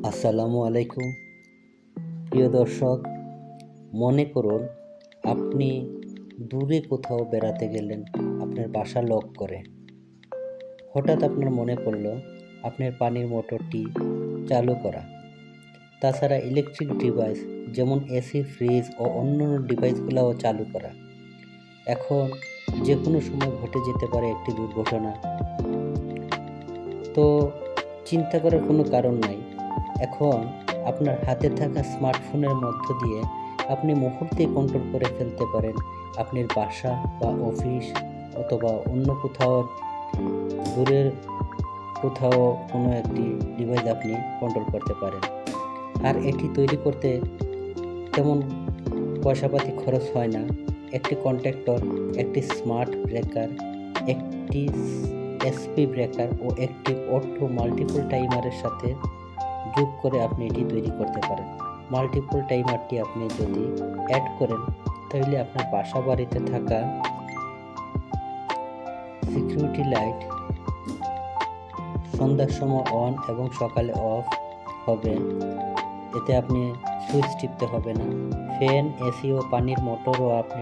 আসসালামু আলাইকুম। প্রিয় দর্শক, মনে করুন আপনি দূরে কোথাও বেড়াতে গেলেন আপনার বাসা লক করে। হঠাৎ আপনার মনে পড়ল আপনার পানির মোটরটি চালু করা। তাছাড়া ইলেকট্রিক ডিভাইস যেমন এসি, ফ্রিজ ও অন্যান্য ডিভাইসগুলোও চালু করা। এখন যে কোনো সময় ঘটে যেতে পারে একটি দুর্ঘটনা। তো চিন্তা করার কোনো কারণ নাই। এখন আপনার হাতে থাকা স্মার্টফোনের মধ্য দিয়ে আপনি মুহূর্তেই কন্ট্রোল করে ফেলতে পারেন আপনার বাসা বা অফিস অথবা অন্য কোথাও দূরের কোথাও কোনো একটি ডিভাইস আপনি কন্ট্রোল করতে পারেন। আর এটি তৈরি করতে তেমন পয়সাপাতি খরচ হয় না। একটি কন্ট্যাক্টর, একটি স্মার্ট ব্রেকার, একটি এসপি ব্রেকার ও একটি অটো মাল্টিপল টাইমারের সাথে যোগ করে আপনি এটি তৈরি করতে পারেন। মাল্টিপল টাইমারটি আপনি যদি অ্যাড করেন তাহলে আপনার বাসা বাড়িতে থাকা সিকিউরিটি লাইট সন্ধ্যার সময় অন এবং সকালে অফ হবে। এতে আপনি সুইচ টিপতে হবে না। ফ্যান, এসি ও পানির মোটরও আপনি